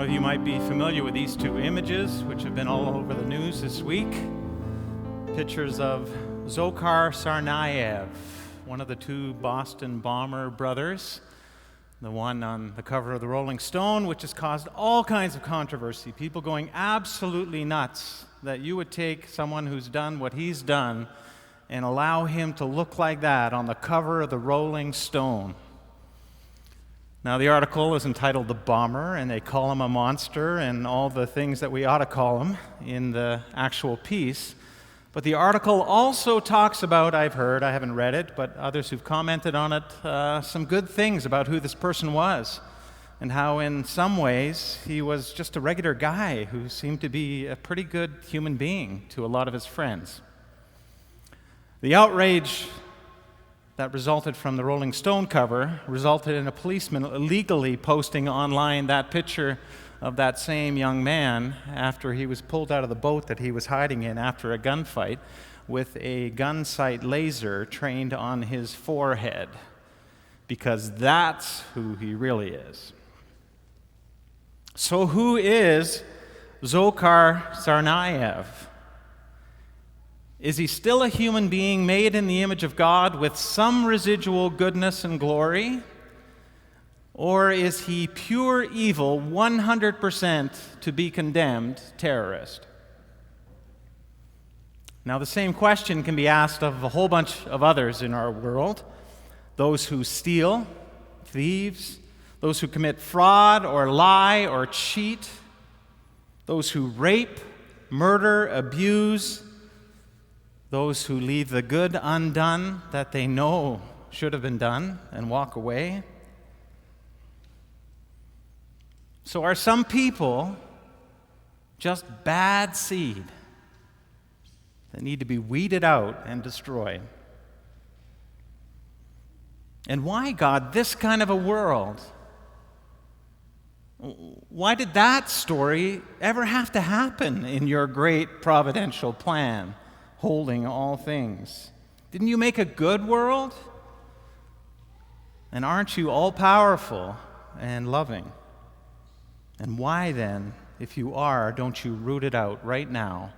of you might be familiar with these two images, which have been all over the news this week. Pictures of Dzhokhar Tsarnaev, one of the two Boston bomber brothers, the one on the cover of the Rolling Stone, which has caused all kinds of controversy, people going absolutely nuts that you would take someone who's done what he's done and allow him to look like that on the cover of the Rolling Stone. Now, the article is entitled "The Bomber," and they call him a monster and all the things that we ought to call him in the actual piece. But the article also talks about, I've heard, I haven't read it, but others who've commented on it, some good things about who this person was and how in some ways he was just a regular guy who seemed to be a pretty good human being to a lot of his friends. The outrage that resulted from the Rolling Stone cover resulted in a policeman illegally posting online that picture of that same young man after he was pulled out of the boat that he was hiding in after a gunfight with a gun sight laser trained on his forehead, because that's who he really is. So who is Dzhokhar Tsarnaev? Is he still a human being made in the image of God with some residual goodness and glory? Or is he pure evil, 100% to be condemned terrorist? Now, the same question can be asked of a whole bunch of others in our world. Those who steal, thieves, those who commit fraud or lie or cheat, those who rape, murder, abuse, those who leave the good undone that they know should have been done and walk away. So are some people just bad seed that need to be weeded out and destroyed? And why, God, this kind of a world? Why did that story ever have to happen in your great providential plan, holding all things? Didn't you make a good world? And aren't you all-powerful and loving? And why then, if you are, don't you root it out right now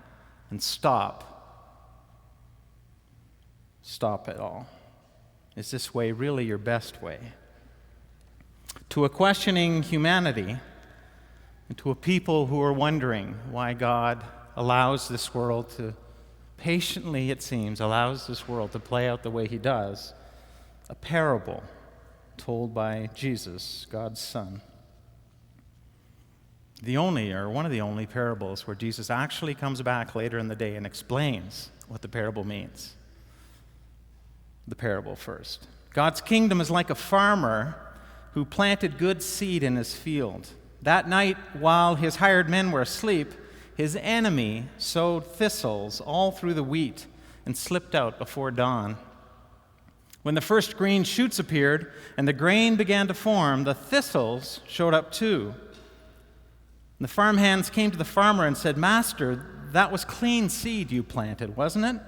and stop? Stop it all. Is this way really your best way? To a questioning humanity, and to a people who are wondering why God allows this world to, patiently it seems, allows this world to play out the way he does, a parable told by Jesus, God's Son. The only, or one of the only parables where Jesus actually comes back later in the day and explains what the parable means. The parable first. God's kingdom is like a farmer who planted good seed in his field. That night, while his hired men were asleep, his enemy sowed thistles all through the wheat and slipped out before dawn. When the first green shoots appeared and the grain began to form, the thistles showed up too. The farmhands came to the farmer and said, "Master, that was clean seed you planted, wasn't it?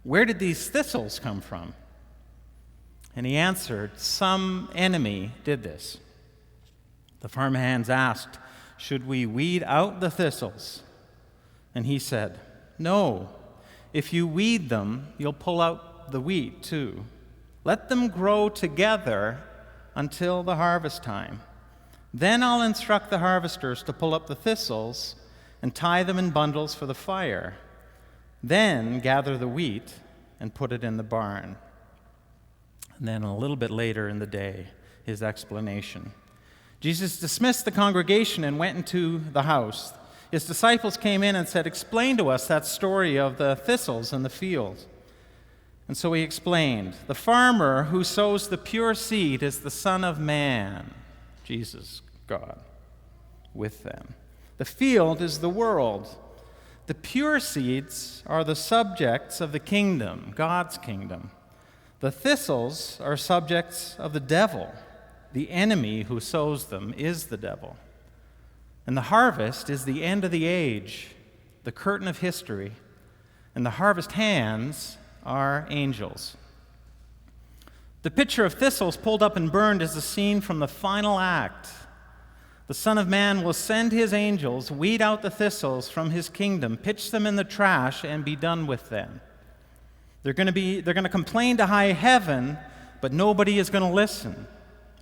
Where did these thistles come from?" And he answered, "Some enemy did this." The farmhands asked, "Should we weed out the thistles?" And he said, "No. If you weed them, you'll pull out the wheat too. Let them grow together until the harvest time. Then I'll instruct the harvesters to pull up the thistles and tie them in bundles for the fire. Then gather the wheat and put it in the barn." And then a little bit later in the day, his explanation. Jesus dismissed the congregation and went into the house. His disciples came in and said, "Explain to us that story of the thistles in the field." And so he explained, "The farmer who sows the pure seed is the Son of Man," Jesus, God, with them. "The field is the world. The pure seeds are the subjects of the kingdom, God's kingdom. The thistles are subjects of the devil. The enemy who sows them is the devil. And the harvest is the end of the age, the curtain of history, and the harvest hands are angels." The picture of thistles pulled up and burned is a scene from the final act. The Son of Man will send his angels, weed out the thistles from his kingdom, pitch them in the trash, and be done with them. They're going to complain to high heaven, but nobody is going to listen.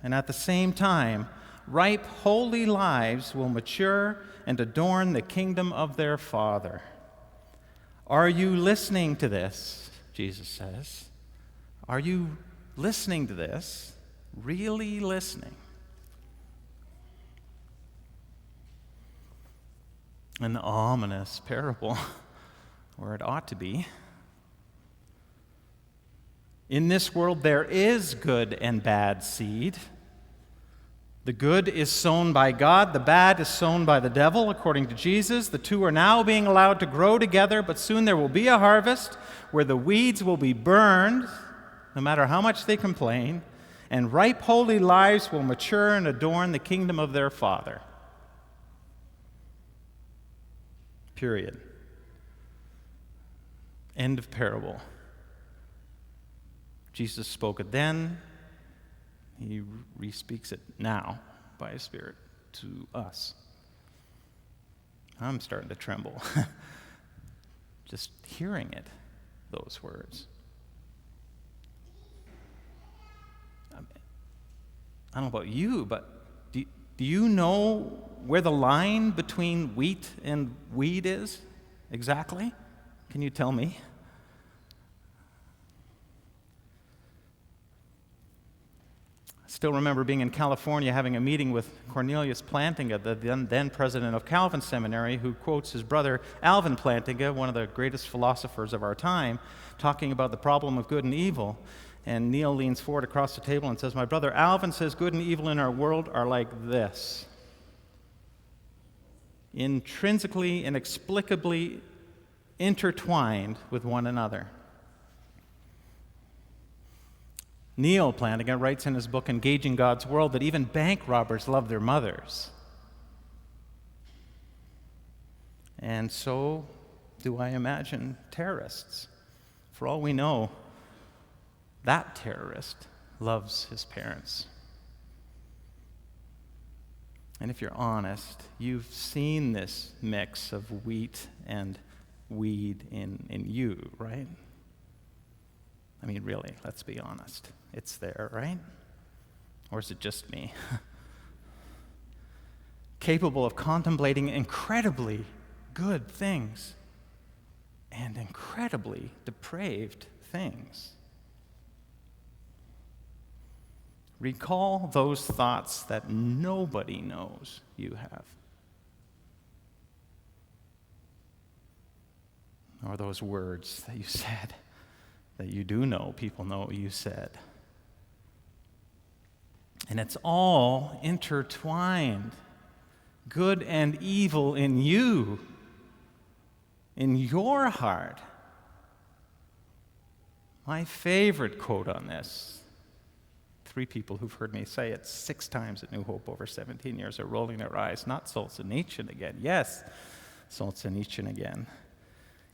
And at the same time, ripe, holy lives will mature and adorn the kingdom of their Father. Are you listening to this? Jesus says. Are you listening to this? Really listening? An ominous parable, or it ought to be. In this world, there is good and bad seed. The good is sown by God, the bad is sown by the devil, according to Jesus. The two are now being allowed to grow together, but soon there will be a harvest where the weeds will be burned, no matter how much they complain, and ripe, holy lives will mature and adorn the kingdom of their Father. Period. End of parable. Jesus spoke it then. He re-speaks it now by His Spirit to us. I'm starting to tremble just hearing it, those words. I don't know about you, but do you know where the line between wheat and weed is exactly? Can you tell me? Still remember being in California having a meeting with Cornelius Plantinga, the then president of Calvin Seminary, who quotes his brother Alvin Plantinga, one of the greatest philosophers of our time, talking about the problem of good and evil. And Neil leans forward across the table and says, "My brother Alvin says good and evil in our world are like this. Intrinsically, inexplicably intertwined with one another." Neil Plantinga writes in his book, Engaging God's World, that even bank robbers love their mothers. And so do I imagine terrorists. For all we know, that terrorist loves his parents. And if you're honest, you've seen this mix of wheat and weed in you, right? I mean, really, let's be honest. It's there, right? Or is it just me? Capable of contemplating incredibly good things and incredibly depraved things. Recall those thoughts that nobody knows you have. Or those words that you said that you do know people know you said. And it's all intertwined. Good and evil in you, in your heart. My favorite quote on this, 3 people who've heard me say it 6 times at New Hope over 17 years are rolling their eyes. Not Solzhenitsyn again. Yes, Solzhenitsyn again.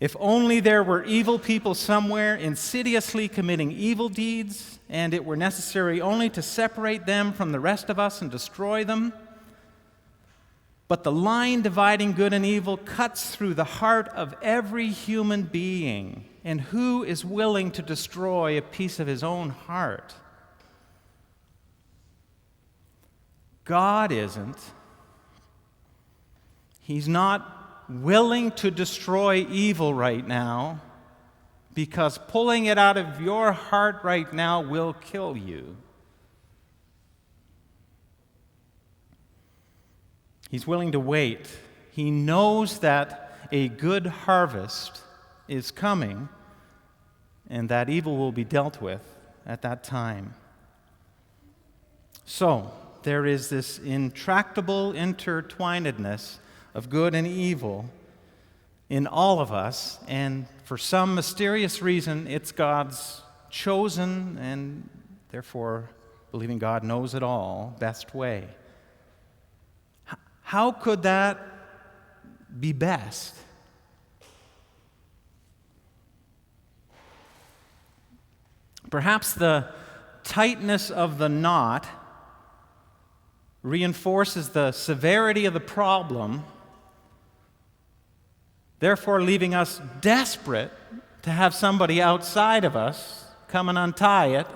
If only there were evil people somewhere insidiously committing evil deeds, and it were necessary only to separate them from the rest of us and destroy them. But the line dividing good and evil cuts through the heart of every human being. And who is willing to destroy a piece of his own heart? God isn't. He's not willing to destroy evil right now, because pulling it out of your heart right now will kill you. He's willing to wait. He knows that a good harvest is coming and that evil will be dealt with at that time. So, there is this intractable intertwinedness of good and evil in all of us, and for some mysterious reason, it's God's chosen and therefore believing God knows it all best way. How could that be best? Perhaps the tightness of the knot reinforces the severity of the problem, therefore leaving us desperate to have somebody outside of us come and untie it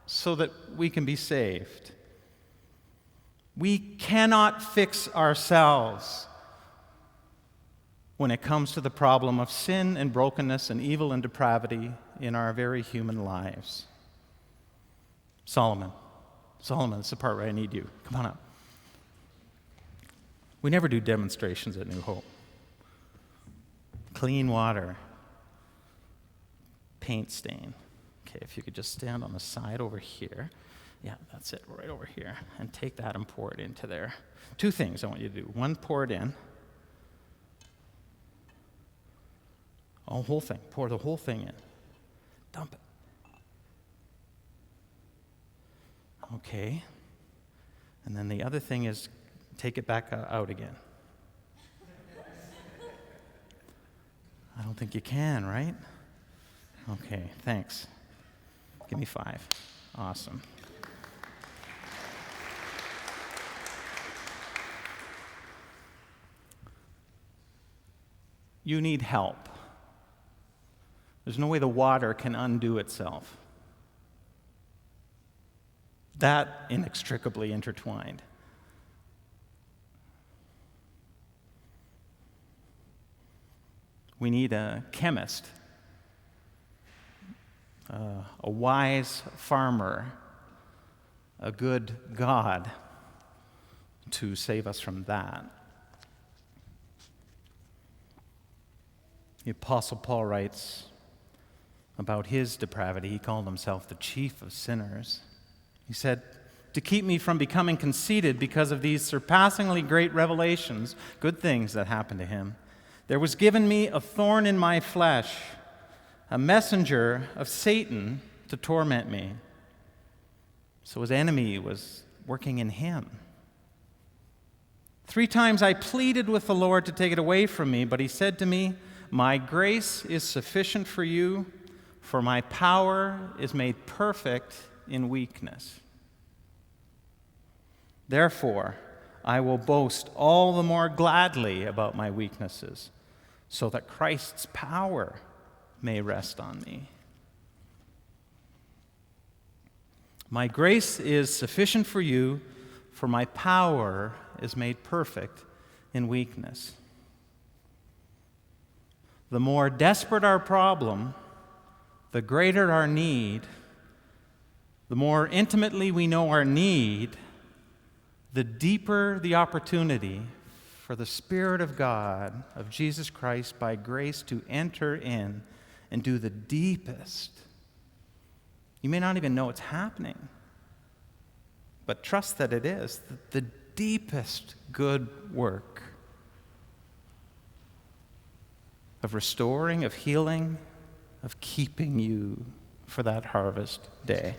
so that we can be saved. We cannot fix ourselves when it comes to the problem of sin and brokenness and evil and depravity in our very human lives. Solomon, it's the part where I need you. Come on up. We never do demonstrations at New Hope. Clean water, paint stain. Okay, if you could just stand on the side over here. Yeah, that's it, right over here. And take that and pour it into there. Two things I want you to do. One, pour it in. Oh, whole thing. Pour the whole thing in. Dump it. Okay. And then the other thing is take it back out again. I don't think you can, right? Okay, thanks. Give me 5. Awesome. You need help. There's no way the water can undo itself. That inextricably intertwined. We need a chemist, a wise farmer, a good God to save us from that. The Apostle Paul writes about his depravity. He called himself the chief of sinners. He said, to keep me from becoming conceited because of these surpassingly great revelations, good things that happened to him, there was given me a thorn in my flesh, a messenger of Satan to torment me. So his enemy was working in him. 3 times I pleaded with the Lord to take it away from me, but he said to me, my grace is sufficient for you, for my power is made perfect in weakness. Therefore, I will boast all the more gladly about my weaknesses, so that Christ's power may rest on me. My grace is sufficient for you, for my power is made perfect in weakness. The more desperate our problem, the greater our need. The more intimately we know our need, the deeper the opportunity for the Spirit of God, of Jesus Christ, by grace to enter in and do the deepest. You may not even know it's happening, but trust that it is the deepest good work of restoring, of healing, of keeping you for that harvest day.